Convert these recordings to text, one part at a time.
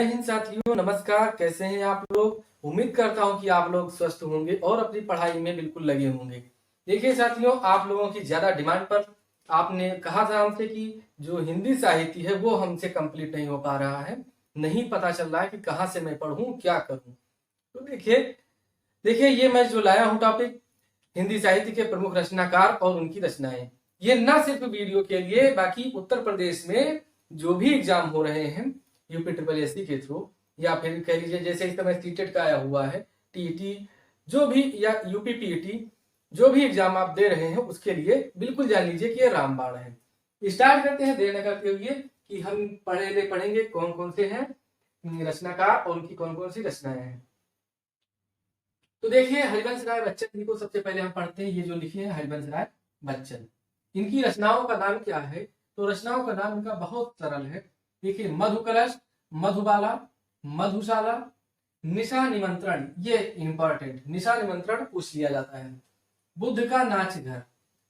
जय हिंद साथियों, नमस्कार। कैसे हैं आप लोग? उम्मीद करता हूं कि आप लोग स्वस्थ होंगे और अपनी पढ़ाई में बिल्कुल लगे होंगे। देखिए साथियों, आप लोगों की ज्यादा डिमांड पर आपने कहा था हमसे कि जो हिंदी साहित्य है वो हमसे कंप्लीट नहीं हो पा रहा है, नहीं पता चल रहा है कि कहाँ से मैं पढ़ूं, क्या करूं। तो देखिए देखिए ये मैं जो लाया हूं टॉपिक, हिंदी साहित्य के प्रमुख रचनाकार और उनकी रचनाएं। ये ना सिर्फ वीडियो के लिए, बाकी उत्तर प्रदेश में जो भी एग्जाम हो रहे हैं यूपी ट्रिपल एससी के थ्रू, या फिर कह लीजिए जैसे इस समय सीटेट का आया हुआ है, टीईटी, जो भी, या यूपी पीईटी, जो भी एग्जाम आप दे रहे हैं उसके लिए बिल्कुल जान लीजिए कि ये रामबाण है। स्टार्ट करते हैं देर न करते हुए कि हम पढ़ेंगे कौन कौन से हैं रचनाकार और उनकी कौन कौन सी रचनाएं हैं। तो देखिए हरिवंश राय बच्चन जी को सबसे पहले हम पढ़ते हैं। ये जो लिखे हैं हरिवंश राय बच्चन, इनकी रचनाओं का नाम क्या है? तो रचनाओं का नाम इनका बहुत सरल है। देखिए मधुकलश, मधुबाला, मधुशाला, निशा निमंत्रण, ये इंपॉर्टेंट, निशा निमंत्रण पूछ लिया जाता है। बुद्ध का नाच घर,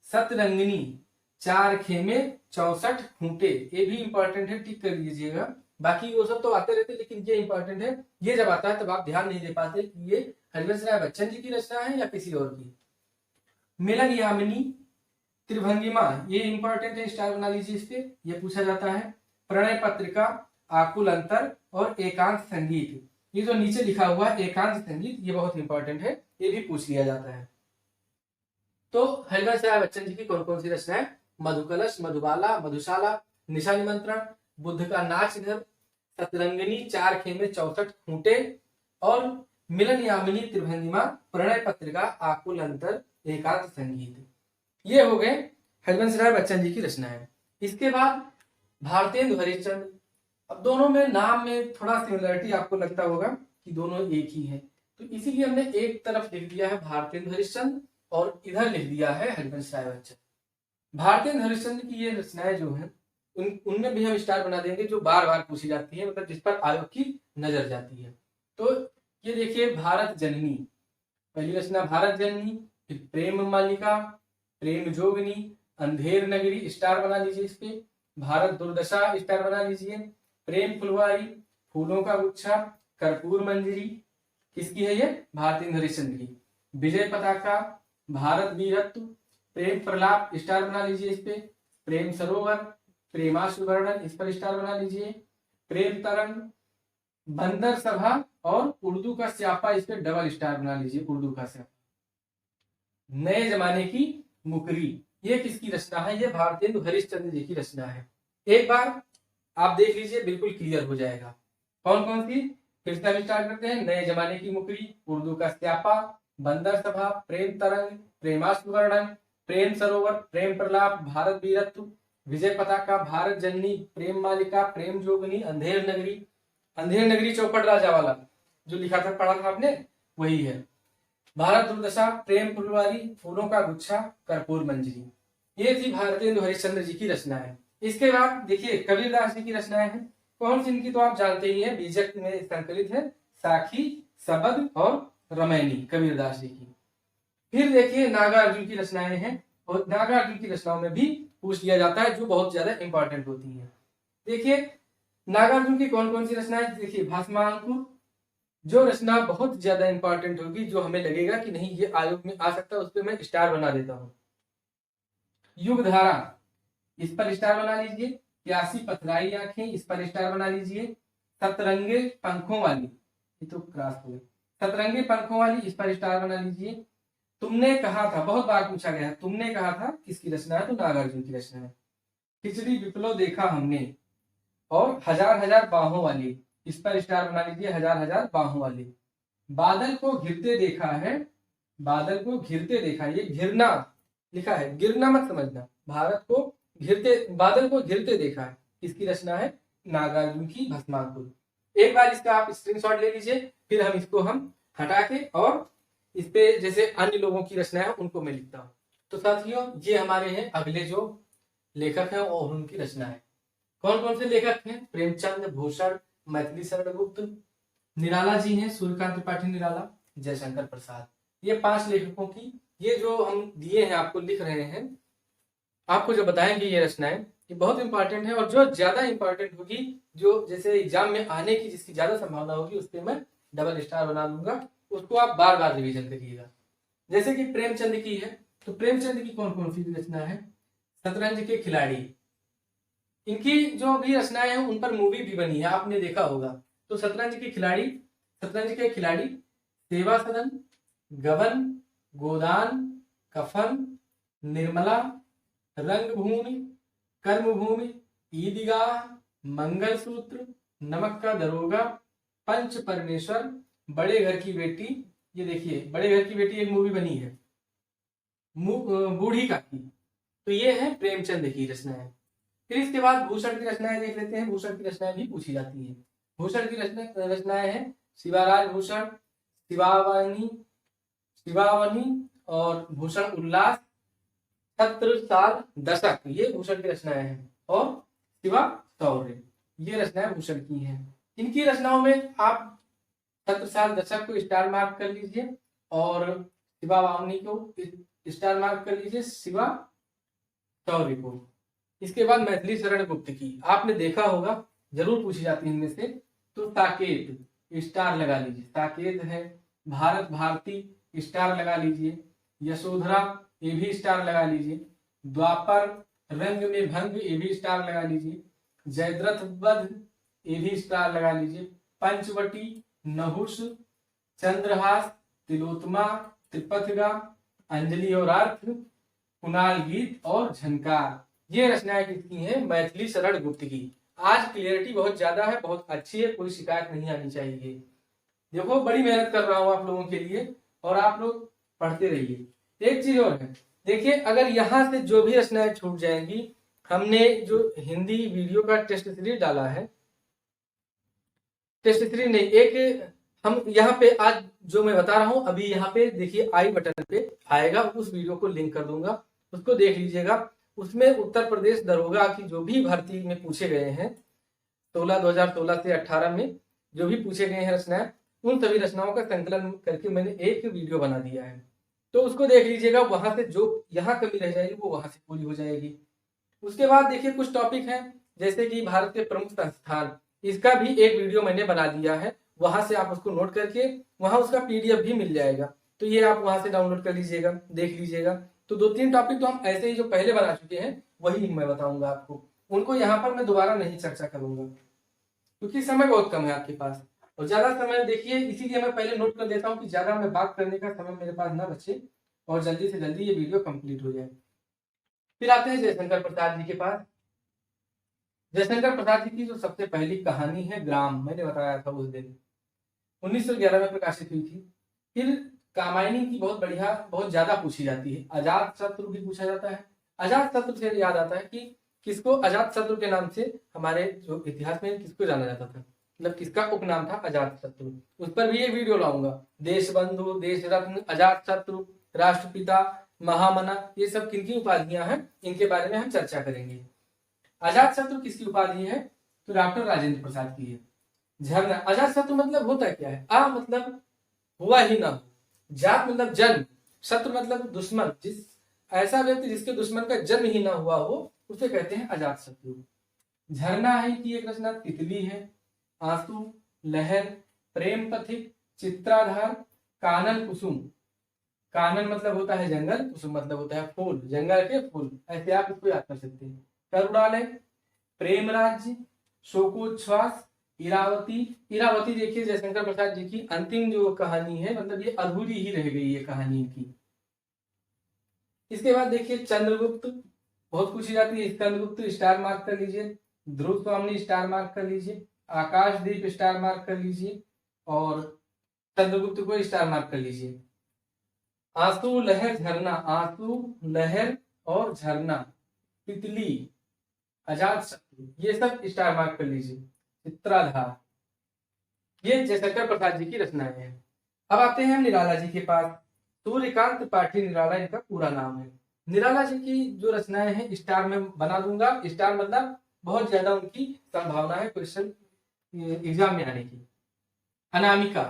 सतरंगिनी, चार खेमे, 64 खूंटे, ये भी इंपॉर्टेंट है, टिक कर लीजिएगा। बाकी वो सब तो आते रहते, लेकिन ये इंपॉर्टेंट है। ये जब आता है तब आप ध्यान नहीं दे पाते कि ये हरिवंश राय बच्चन जी की रचना है या किसी और की। मिलन यामिनी, त्रिभंगिमा, ये इंपॉर्टेंट है, स्टार बना लीजिए इस पे, ये पूछा जाता है। प्रणय पत्रिका, आकुल अंतर और एकांत संगीत, ये जो नीचे लिखा हुआ है एकांत संगीत, ये बहुत इंपॉर्टेंट है, ये भी पूछ लिया जाता है। तो हरिवंश राय बच्चन जी की कौन कौन सी रचनाएं? मधुकलश, मधुबाला, मधुशाला, निशा निमंत्रण, बुद्ध का नाच घर, सतरंगिनी, चार खेमे, 64 खूंटे और मिलन यामिनी, त्रिभंगिमा, प्रणय पत्रिका, आकुल अंतर, एकांत संगीत, ये हो गए हरिवंश राय बच्चन जी की रचनाएं। इसके बाद भारतेंदु हरिश्चंद्र। अब दोनों में नाम में थोड़ा सिमिलरिटी आपको लगता होगा कि दोनों एक ही है, तो इसीलिए हमने एक तरफ लिख दिया है भारतेंदु हरिश्चंद्र और इधर लिख दिया है हरिवंश राय बच्चन। भारतेंदु हरिश्चंद्र की ये रचनाएं जो हैं उनमें भी हम स्टार बना देंगे, जो बार बार पूछी जाती है, मतलब जिस पर आयोग की नजर जाती है। तो ये देखिए भारत जननी, पहली रचना भारत जननी, फिर प्रेम मालिका, प्रेम जोगनी, अंधेर नगरी, स्टार बना लीजिए इस पे। भारत दुर्दशा, स्टार बना लीजिए। प्रेम फुलवारी, फूलों का गुच्छा, कर्पूर मंजरी, किसकी है ये? भारतेंदु हरिश्चंद्र की। विजय पताका, भारत वीरत्व, प्रेम प्रलाप, स्टार बना लीजिए इस पे। प्रेम सरोवर, प्रेमाश्रु वर्णन, इस पर स्टार बना लीजिए। प्रेम तरंग, बंदर सभा और उर्दू का स्यापा, इस पे डबल स्टार बना लीजिए, उर्दू का स्यापा। नए जमाने की मुकरी, ये किसकी रचना है? ये भारतेंदु हरिश्चंद्र जी की रचना है। एक बार आप देख लीजिए, बिल्कुल क्लियर हो जाएगा। कौन कौन सी? फिर से हम स्टार्ट करते हैं। नए जमाने की मुकरी, उर्दू का स्यापा, बंदर सभा, प्रेम तरंग, प्रेमाश्रु वर्णन, प्रेम सरोवर, प्रेम प्रलाप, भारत वीरत्व, विजय पताका, भारत जननी, प्रेम मालिका, प्रेम जोगनी, अंधेर नगरी। अंधेर नगरी चौपड़ राजा वाला जो लिखा था, पढ़ा था आपने, वही है। भारत दुर्दशा, प्रेम फुलवारी, फूलों का गुच्छा, कर्पूर मंजरी, ये थी भारतेंदु हरिश्चंद्र जी की रचनाएं। इसके बाद देखिए कबीरदास जी की रचनाएं हैं। कौन सी इनकी तो आप जानते ही हैं, बीजक में संकलित है, साखी, सबद और रमैनी, कबीरदास जी की। फिर देखिए नागार्जुन की रचनाएं हैं, और नागार्जुन की रचनाओं में भी पूछ लिया जाता है, जो बहुत ज्यादा इंपॉर्टेंट होती है। देखिए नागार्जुन की कौन कौन सी रचनाएं? देखिए भस्मांकुर, जो रचना बहुत ज्यादा इंपॉर्टेंट होगी, जो हमें लगेगा कि नहीं ये आयोग में आ सकता है, उस पर मैं स्टार बना देता हूं। युग धारा, इस पर स्टार बना लीजिए। प्यासी पथराई आंखें, इस पर स्टार बना लीजिए। सतरंगे पंखों वाली, ये तो क्रॉस हो गई, सतरंगे पंखों वाली, इस पर स्टार बना लीजिए। तुमने कहा था, बहुत बार पूछा गया है, तुमने कहा था किसकी रचना है? तो नागार्जुन की रचना है। खिचड़ी विप्लव देखा हमने और हजार हजार बाहों वाली, इस पर स्टार बना लीजिए, हजार हजार बाहों वाली। बादल को घिरते देखा है, बादल को घिरते देखा, ये घिरना लिखा है, गिरना मत समझना। भारत को घिरते, बादल को घिरते देखा है, इसकी रचना है नागार्जुन की भस्मांकुर। एक बार इसका आप स्क्रीनशॉट ले लीजिए, फिर हम इसको हटा के और इस पे जैसे अन्य लोगों की रचना है उनको मैं लिखता हूँ। तो साथियों ये हमारे हैं अगले जो लेखक हैं और उनकी रचना है। कौन कौन से लेखक हैं? प्रेमचंद, भूषण, मैथिली शरण गुप्त, निराला जी हैं, सूर्यकांत त्रिपाठी निराला, जयशंकर प्रसाद। ये 5 लेखकों की, ये जो हम दिए हैं आपको, लिख रहे हैं, आपको जो बताएंगे ये रचनाएं, ये बहुत इंपॉर्टेंट है, और जो ज्यादा इंपॉर्टेंट होगी, जो जैसे एग्जाम में आने की जिसकी ज्यादा संभावना होगी, उस पर मैं डबल स्टार बना दूंगा, उसको आप बार बार रिवीजन करिएगा। जैसे कि प्रेमचंद की है, तो प्रेमचंद की कौन कौन सी रचना है? शतरंज के खिलाड़ी, इनकी जो भी रचनाएं हैं उन पर मूवी भी बनी है, आपने देखा होगा। तो शतरंज के खिलाड़ी, शतरंज के खिलाड़ी, सेवा सदन, गबन, गोदान, कफन, निर्मला, रंगभूमि, कर्मभूमि, ईदगाह, मंगलसूत्र, नमक का दरोगा, पंच परमेश्वर, बड़े घर की बेटी। ये देखिए बड़े घर की बेटी एक मूवी बनी है, बूढ़ी काकी। तो ये है प्रेमचंद की रचनाएं। फिर इसके बाद भूषण की रचनाएं देख लेते हैं। भूषण की रचनाएं भी पूछी जाती है। भूषण की रचनाएं हैं शिवाराज भूषण, शिवावनी, शिवावनी और भूषण उल्लास, छत्र साल दशक, ये भूषण की रचनाएं हैं। और शिवा शौर्य, ये रचनाएं भूषण की हैं। इनकी रचनाओं में आप छत्र साल दशक को स्टार मार्क कर लीजिए और शिवावावनी को स्टार मार्क कर लीजिए, शिवा शौर्य को। इसके बाद मैथिली शरण गुप्त की आपने देखा होगा, जरूर पूछी जाती है इनमें से। तो साकेत स्टार लगा लीजिए, साकेत है। भारत भारती स्टार लगा लीजिए। यशोधरा ये भी स्टार लगा लीजिए। द्वापर, रंग में भंग ये भी स्टार लगा लीजिए। जयद्रथ वध ये भी स्टार लगा लीजिए। पंचवटी, नहुष, चंद्रहास, तिलोत्तमा, त्रिपथगा, अंजलि और अर्थ, कुणाल गीत और झनकार, ये रचनाएं किसकी हैं? मैथिली शरण गुप्त की। आज क्लियरिटी बहुत ज्यादा है, बहुत अच्छी है, कोई शिकायत नहीं आनी चाहिए। देखो बड़ी मेहनत कर रहा हूं आप लोगों के लिए, और आप लोग पढ़ते रहिए। एक चीज और है, देखिए अगर यहाँ से जो भी रचनाएं छूट जाएंगी, हमने जो हिंदी वीडियो का टेस्ट सीरीज डाला है, टेस्ट सीरीज नहीं, एक हम यहाँ पे आज जो मैं बता रहा हूँ अभी यहाँ पे देखिए आई बटन पे आएगा, उस वीडियो को लिंक कर दूंगा, उसको देख लीजिएगा। उसमें उत्तर प्रदेश दरोगा की जो भी भर्ती में पूछे गए हैं 2016 से 18 में जो भी पूछे गए हैं रचनाएं, उन सभी रचनाओं का संकलन करके मैंने एक वीडियो बना दिया है, तो उसको देख लीजिएगा। वहां से जो यहाँ कमी रह जाएगी वो वहां से पूरी हो जाएगी। उसके बाद देखिए कुछ टॉपिक हैं, जैसे कि भारत के प्रमुख संस्थान, इसका भी एक वीडियो मैंने बना दिया है, वहां से आप उसको नोट करके वहां उसका पीडीएफ भी मिल जाएगा, तो ये आप वहां से डाउनलोड कर लीजिएगा, देख लीजिएगा। तो 2-3 टॉपिक तो हम ऐसे ही जो पहले बना चुके हैं वही मैं बताऊंगा आपको, उनको यहाँ पर मैं दोबारा नहीं चर्चा करूंगा, क्योंकि समय बहुत कम है आपके पास, और ज्यादा समय देखिए इसीलिए मैं पहले नोट कर लेता हूँ कि ज्यादा मैं बात करने का समय मेरे पास ना बचे और जल्दी से जल्दी ये वीडियो कंप्लीट हो जाए। फिर आते हैं जयशंकर प्रसाद जी के पास। जयशंकर प्रसाद जी की जो सबसे पहली कहानी है ग्राम, मैंने बताया था उस दिन 1911 में प्रकाशित हुई थी। फिर कामायनी की बहुत बढ़िया, बहुत ज्यादा पूछी जाती है। अजात शत्रु भी पूछा जाता है। अजात शत्रु से याद आता है कि किसको अजात शत्रु के नाम से हमारे जो इतिहास में किसको जाना जाता था, मतलब किसका उपनाम था अजात शत्रु, उस पर भी एक वीडियो लाऊंगा। देश बंधु, देश रत्न, अजात शत्रु, राष्ट्रपिता, महामना, ये सब किनकी उपाधियां हैं, इनके बारे में हम चर्चा करेंगे। अजात शत्रु किसकी उपाधि है? तो डॉक्टर राजेंद्र प्रसाद की है। झरना, अजात शत्रु मतलब होता क्या है? आ मतलब हुआ ही ना, जात मतलब जन्म, शत्रु मतलब दुश्मन, जिस ऐसा व्यक्ति जिसके दुश्मन का जन्म ही ना हुआ हो उसे कहते हैं अजात शत्रु। झरना है कि एक रचना, तितली है, आंसू, लहर, प्रेम पथिक, चित्राधार, कानन कुसुम, कानन मतलब होता है जंगल, कुसुम मतलब होता है फूल, जंगल के फूल, ऐसे आप इसको याद कर सकते हैं। करुणालय, प्रेम राज्य, शोकोच्छ्वास, इरावती। इरावती देखिए जयशंकर प्रसाद जी की अंतिम जो कहानी है, मतलब ये अधूरी ही रह गई है कहानी की। इसके बाद देखिए चंद्रगुप्त, बहुत पूछी जाती है, स्कंदगुप्त स्टार मार्क कर लीजिए, ध्रुव स्वामी स्टार मार्क कर लीजिए, आकाशदीप स्टार मार्क कर लीजिए और चंद्रगुप्त को स्टार मार्क कर लीजिए। आंसू, लहर, झरना, आंसू, लहर और झरना, तितली, अजात शत्रु, ये सब स्टार मार्क कर लीजिए। चित्राधार, ये जयशंकर प्रसाद जी की रचनाएं हैं। अब आते हैं हम निराला जी के पास। सूर्यकांत त्रिपाठी निराला इनका पूरा नाम है। निराला जी की जो रचनाएं हैं स्टार में बना दूंगा, स्टार मतलब बहुत ज्यादा उनकी संभावना है क्वेश्चन एग्जाम में आने की। अनामिका,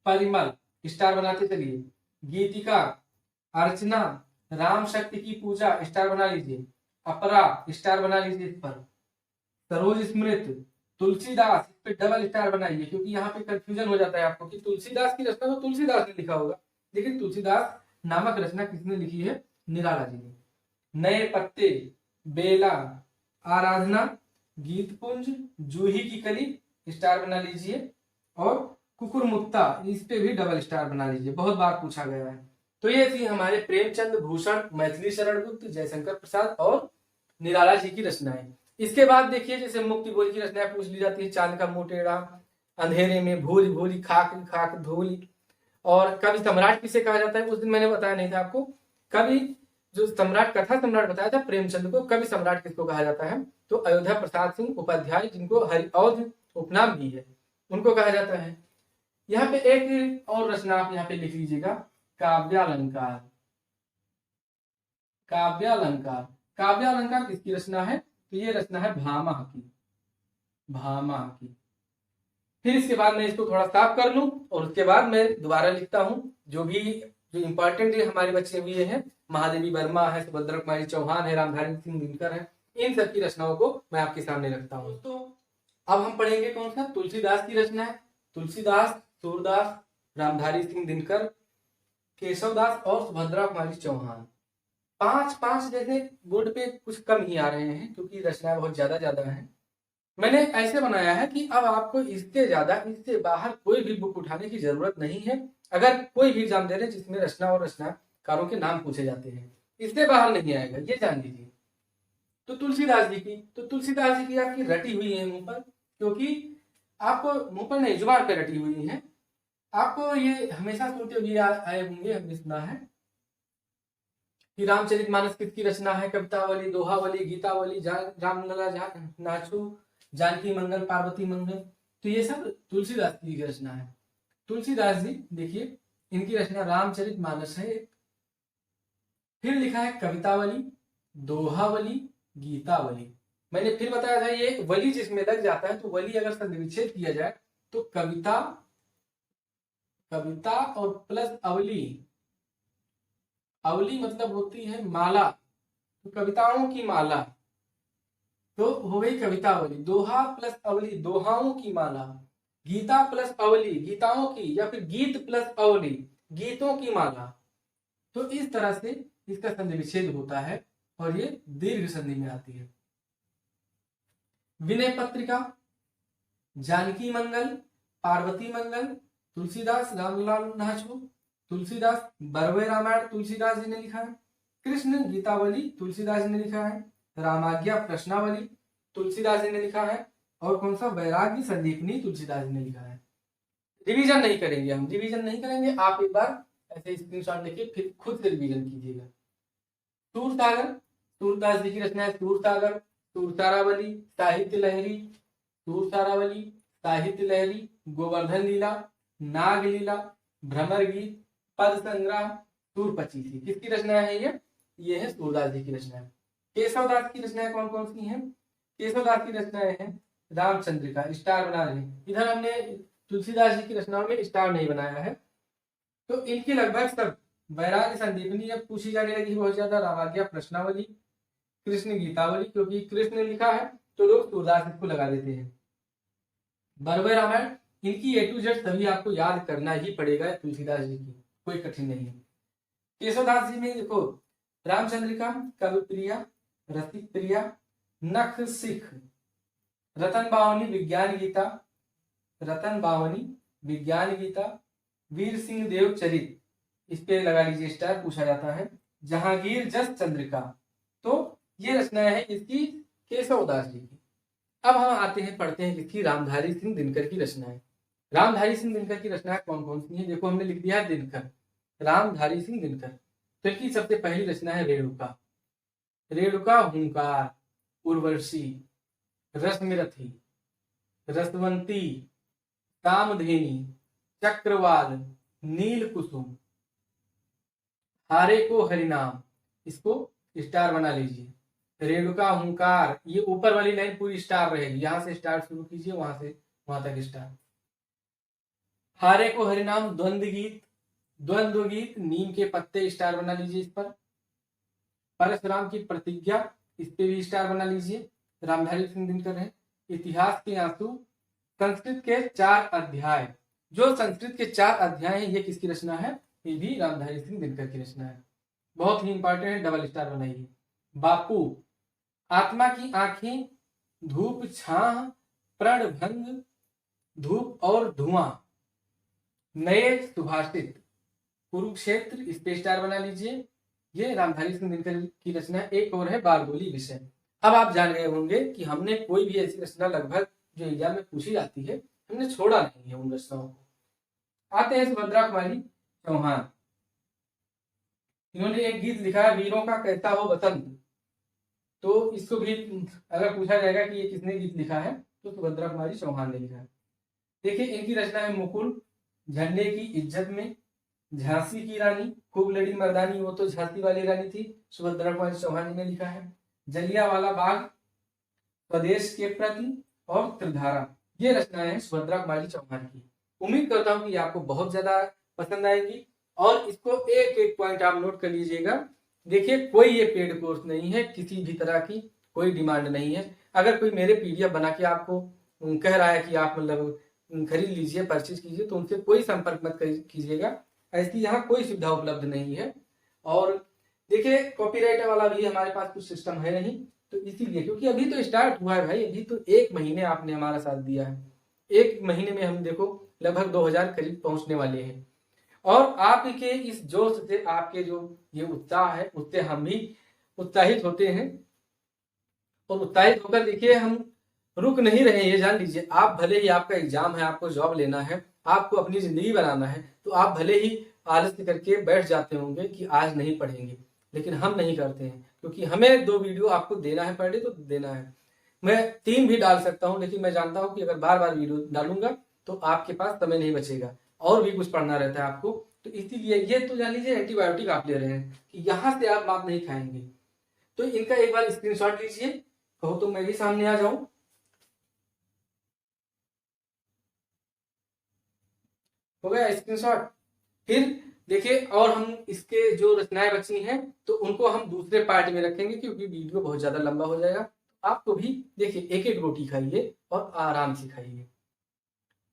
परिमल स्टार बनाते चलिए। गीतिका, अर्चना, राम शक्ति की पूजा स्टार बना लीजिए। अपरा स्टार बना लीजिए इस पर। सरोज स्मृत, तुलसीदास, इस पे डबल स्टार बनाइए, क्योंकि यहाँ पे कंफ्यूजन हो जाता है आपको कि तुलसीदास की रचना तो तुलसीदास ने लिखा होगा, लेकिन तुलसीदास नामक रचना किसने लिखी है? निराला जी ने। नए पत्ते, बेला, आराधना, गीतपुंज, जूही की कली, स्टार बना लीजिए। और कुकुरमुत्ता, इस पे भी डबल स्टार बना लीजिए, बहुत बार पूछा गया है। तो ये थी हमारे प्रेमचंद, भूषण, मैथिली शरण गुप्त, जयशंकर प्रसाद और निराला जी की रचनाएं। इसके बाद देखिए जैसे मुक्ति बोध की रचनाएं पूछ ली जाती है, चांद का मुंह टेढ़ा, अंधेरे में भूल भूली, खाक खाक धूल। और कवि सम्राट किसे कहा जाता है? उस दिन मैंने बताया नहीं था आपको। कवि जो सम्राट, कथा सम्राट बताया था प्रेमचंद को, कवि सम्राट किसको कहा जाता है? तो अयोध्या प्रसाद सिंह उपाध्याय, जिनको हरिऔध उपनाम भी है, उनको कहा जाता है। यहाँ पे एक और रचना आप यहाँ पे लिख लीजिएगा, काव्यालंकार। काव्यालंकार, काव्यालंकार किसकी रचना है? तो ये रचना है भामा की, भामा की। फिर इसके बाद मैं इसको थोड़ा साफ कर लूं और उसके बाद मैं दोबारा लिखता हूं। जो इंपॉर्टेंट हमारे बच्चे हुए हैं, महादेवी वर्मा है, सुभद्रा कुमारी चौहान है, रामधारी सिंह दिनकर है, इन सब की रचनाओं को मैं आपके सामने रखता हूं। तो अब हम पढ़ेंगे कौन सा? तुलसीदास की रचना है। तुलसीदास, सूरदास, रामधारी सिंह दिनकर, केशवदास और सुभद्रा कुमारी चौहान। पांच पांच जैसे बोर्ड पे कुछ कम ही आ रहे हैं, क्योंकि रचनाएं बहुत ज्यादा है। मैंने ऐसे बनाया है कि अब आपको इससे ज्यादा, इससे बाहर कोई भी बुक उठाने की जरूरत नहीं है। अगर कोई भी एग्जाम दे रहे जिसमें रचना और रचनाकारों के नाम पूछे जाते हैं, इससे बाहर नहीं आएगा, ये जान लीजिए। तो तुलसीदास जी की, तो तुलसीदास जी की आपकी रटी हुई है मुंह पर, क्योंकि आपको मुंह पर नहीं, जुबान पर रटी हुई है। आपको ये हमेशा सुनते हुए आए होंगे, हमने सुना है कि रामचरितमानस किसकी रचना है? कवितावली, दोहावली, गीतावली, रामलला नाचू, जानकी मंगल, पार्वती मंगल। तो ये सब तुलसीदास की रचना है। तुलसीदास जी देखिए, इनकी रचना रामचरितमानस है। फिर लिखा है कवितावली, दोहावली, गीतावली। मैंने फिर बताया था ये वली जिसमें लग जाता है, तो वली अगर संधिविच्छेद किया जाए तो कविता, कविता और प्लस अवली, अवली मतलब होती है माला, तो कविताओं की माला, तो हो गई कवितावली। दोहा प्लस अवली, दोहाओं की माला। गीता प्लस अवली, गीताओं की, या फिर गीत प्लस अवली, गीतों की माला। तो इस तरह से इसका संधि विच्छेद होता है और ये दीर्घ संधि में आती है। विनय पत्रिका, जानकी मंगल, पार्वती मंगल, तुलसीदास, रामलाल नाचू, तुलसीदास, बरवे रामायण तुलसीदास जी ने लिखा है। कृष्ण गीतावली तुलसीदास जी ने लिखा है। रामाज्ञा प्रश्नावली तुलसीदास जी ने लिखा है। और कौन सा? वैराग्य संदीपनी तुलसीदास जी ने लिखा है। रिवीजन नहीं करेंगे, हम रिवीजन नहीं करेंगे, आप एक बार ऐसे स्क्रीनशॉट लेके फिर खुद से रिवीजन कीजिएगा। सूरसागर, सूरदास जी की रचना है सूरसागर। सूरसारावली, साहित्य लहरी, सूरसारावली, साहित्य लहरी, गोवर्धन लीला, नाग लीला, भ्रमर गीत, पद संग्रह, सूरपचीसी। किसकी रचना है ये है सूरदास जी की रचना है। केशवदास की रचनाएं कौन कौन सी हैं? केशवदास की रचनाएं हैं रामचंद्रिका, स्टार बना रहे हैं। इधर हमने तुलसीदास जी की रचनाओं में स्टार नहीं बनाया है। तो इनकी लगभग सब वैराग्य संदीपनी अब पूछी जाने लगी बहुत ज्यादा। रामाज्ञा प्रश्नावली, कृष्ण गीतावली, क्योंकि कृष्ण ने लिखा है तो लोग सूरदास को लगा देते हैं। बरवे रामायण, इनकी A to Z सभी आपको याद करना ही पड़ेगा, तुलसीदास जी की कोई कठिन नहीं है। केशवदास जी में देखो, रामचंद्रिका, कवि प्रिया, रसिक प्रिया, नख सिख, रतन बावनी विज्ञान गीता, रतन बावनी विज्ञान गीता, वीर सिंह देव चरित, इस पे लगा लीजिए स्टार, पूछा जाता है। जहांगीर जस चंद्रिका, तो ये रचनाएं हैं इसकी केशवदास जी की। अब हम आते हैं, पढ़ते हैं किसकी? रामधारी सिंह दिनकर की रचनाएं। रामधारी सिंह दिनकर की रचनाएं कौन कौन सी हैं? देखो हमने लिख दिया है दिनकर, रामधारी सिंह दिनकर। तो इनकी सबसे पहली रचना है रेणुका। रेणुका हुंकार, उर्वशी, रश्मिरथी, रसवंती, कामधेनी, चक्रवाल, नील कुसुम, हारे को हरिनाम, इसको स्टार बना लीजिए। रेणुका हुंकार, ये ऊपर वाली लाइन पूरी स्टार रहेगी, यहां से स्टार शुरू कीजिए, वहां से वहां तक स्टार। हारे को हरिनाम, द्वंद्व गीत, द्वंद्व गीत, नीम के पत्ते, स्टार बना लीजिए इस पर। परशुराम की प्रतिज्ञा, इस पे भी स्टार बना लीजिए, रामधारी सिंह दिनकर है। इतिहास के आंसू, संस्कृत के 4 अध्याय, जो संस्कृत के 4 अध्याय हैं ये किसकी रचना है? ये भी रामधारी सिंह दिनकर की रचना है। बहुत ही इंपॉर्टेंट है, डबल स्टार बनाइए। बापू, आत्मा की आंखें, धूप छाह, प्रणभंग, धूप और धुआं, नए सुभाषित, कुरुक्षेत्र, इस पे स्टार बना लीजिए। ये रामधारी सिंह दिनकर की रचना। एक और है बारडोली विषय। अब आप जान गए होंगे कि हमने कोई भी ऐसी रचना लगभग जो एग्जाम में पूछी जाती है हमने छोड़ा नहीं है उन रचनाओं को। आते हैं सुभद्रा कुमारी चौहान। इन्होंने एक गीत लिखा है, वीरों का कैसा हो वतन। तो इसको भी अगर पूछा जाएगा कि ये किसने गीत लिखा है तो सुभद्रा कुमारी चौहान ने लिखा है। देखिए इनकी रचना है मुकुल, झंडे की इज्जत में, झांसी की रानी, खूब लड़ी मर्दानी, वो तो झांसी वाली रानी थी, सुभद्रा कुमारी चौहान ने लिखा है। जलियांवाला बाग, स्वदेश के प्रति और त्रिधारा, ये रचनाएं हैं सुभद्रा कुमारी चौहान की। उम्मीद करता हूं कि आपको बहुत ज्यादा पसंद आएगी और इसको एक एक पॉइंट आप नोट कर लीजिएगा। देखिए कोई ये पेड कोर्स नहीं है, किसी भी तरह की कोई डिमांड नहीं है। अगर कोई मेरे पीडीएफ बना के आपको कह रहा है कि आप मतलब खरीद लीजिए, परचेज कीजिए, तो उनसे कोई संपर्क मत कीजिएगा, ऐसी यहाँ कोई सुविधा उपलब्ध नहीं है। और देखिए कॉपीराइट वाला भी हमारे पास कुछ सिस्टम है नहीं, तो इसीलिए, क्योंकि अभी तो स्टार्ट हुआ है भाई, अभी तो 1 महीने आपने हमारा साथ दिया है। 1 महीने में हम देखो लगभग 2000 करीब पहुंचने वाले हैं। और आपके इस जोश से, आपके जो ये उत्साह है उससे हम भी उत्साहित होते हैं। और उत्साहित होकर देखिए हम रुक नहीं रहे, ये जान लीजिए। आप भले ही आपका एग्जाम है, आपको जॉब लेना है, आपको अपनी जिंदगी बनाना है, तो आप भले ही आलस्य करके बैठ जाते होंगे कि आज नहीं पढ़ेंगे, लेकिन हम नहीं करते हैं, क्योंकि हमें 2 वीडियो आपको देना है पर डे, तो देना है। मैं 3 भी डाल सकता हूं, लेकिन मैं जानता हूं कि अगर बार बार वीडियो डालूंगा तो आपके पास समय नहीं बचेगा और भी कुछ पढ़ना रहता है आपको। तो इसीलिए ये तो जान लीजिए एंटीबायोटिक आप ले रहे हैं कि यहाँ से आप मात नहीं खाएंगे। तो इनका एक बार स्क्रीनशॉट लीजिए, कहो तो मैं भी सामने आ जाऊं। हो गया स्क्रीनशॉट। फिर देखिए, और हम इसके जो रचनाएं बची हैं तो उनको हम दूसरे पार्ट में रखेंगे, क्योंकि वीडियो बहुत ज्यादा लंबा हो जाएगा। आपको भी देखिए एक एक रोटी खाइए और आराम से खाइए।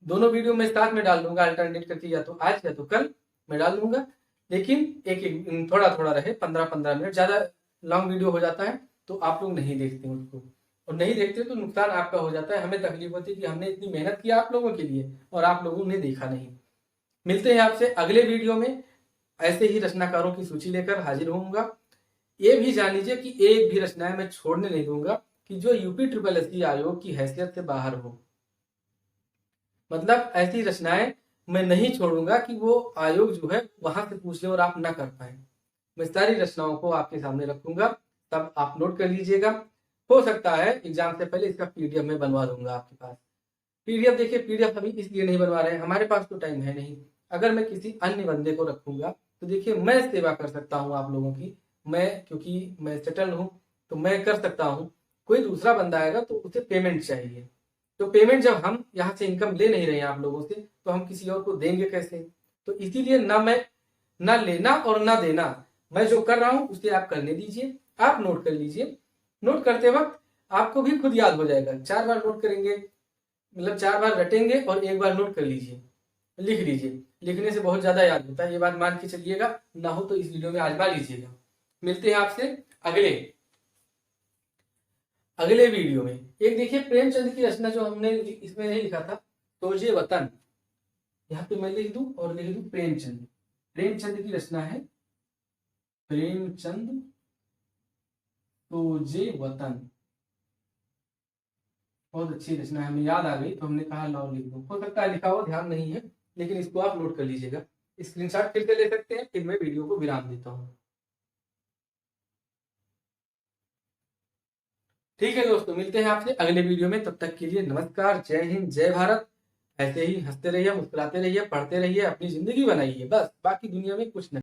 दोनों वीडियो में साथ में डाल दूंगा, अल्टरनेट करके, या तो आज या तो कल मैं डाल दूंगा, लेकिन एक एक थोड़ा थोड़ा रहे, 15-15 मिनट। ज्यादा लॉन्ग वीडियो हो जाता है तो आप लोग नहीं देखते उसको, और नहीं देखते तो नुकसान आपका हो जाता है। हमें तकलीफ होती है कि हमने इतनी मेहनत किया आप लोगों के लिए और आप लोगों ने देखा नहीं। मिलते हैं आपसे अगले वीडियो में, ऐसे ही रचनाकारों की सूची लेकर हाजिर होऊंगा। ये भी जान लीजिए कि एक भी रचनाएं मैं छोड़ने नहीं दूंगा कि जो यूपी ट्रिपल एससी आयोग की हैसियत से बाहर हो। मतलब ऐसी रचनाएं मैं नहीं छोड़ूंगा कि वो आयोग जो है वहां से पूछ ले और आप ना कर पाए। मैं सारी रचनाओं को आपके सामने रखूंगा, तब आप नोट कर लीजिएगा। हो सकता है एग्जाम से पहले इसका पीडीएफ में बनवा दूंगा आपके पास। पीडीएफ देखिए, पीडीएफ अभी इसलिए नहीं बनवा रहे हैं, हमारे पास तो टाइम है नहीं। अगर मैं किसी अन्य बंदे को रखूंगा तो देखिए मैं सेवा कर सकता हूँ आप लोगों की, मैं क्योंकि मैं सेटल हूँ तो मैं कर सकता हूँ। कोई दूसरा बंदा आएगा तो उसे पेमेंट चाहिए, तो पेमेंट जब हम यहाँ से इनकम ले नहीं रहे हैं आप लोगों से, तो हम किसी और को देंगे कैसे? तो इसीलिए ना मैं ना लेना और ना देना, मैं जो कर रहा हूँ उसे आप करने दीजिए। आप नोट कर लीजिए, नोट करते वक्त आपको भी खुद याद हो जाएगा। 4 बार नोट करेंगे, मतलब 4 बार रटेंगे और 1 बार नोट कर लीजिए, लिख लीजिए। लिखने से बहुत ज्यादा याद होता है, ये बात मान के चलिएगा, ना हो तो इस वीडियो में आजमा लीजिएगा। मिलते हैं आपसे अगले वीडियो में। एक देखिए प्रेमचंद की रचना जो हमने इसमें नहीं लिखा था, तोजे वतन, यहाँ पे मैं लिख दूं और लिख दूं प्रेमचंद। प्रेमचंद की रचना है प्रेमचंद तोजे वतन, बहुत अच्छी रचना है, हमें याद आ गई तो हमने कहा लाओ लिख दो। हो सकता है लिखा हो, ध्यान नहीं है, लेकिन इसको आप नोट कर लीजिएगा। स्क्रीनशॉट फिर से ले सकते हैं, फिर मैं वीडियो को विराम देता हूँ। ठीक है दोस्तों, मिलते हैं आपसे अगले वीडियो में। तब तक के लिए नमस्कार, जय हिंद, जय भारत। ऐसे ही हंसते रहिए, मुस्कुराते रहिए, पढ़ते रहिए, अपनी जिंदगी बनाइए, बस बाकी दुनिया में कुछ नहीं।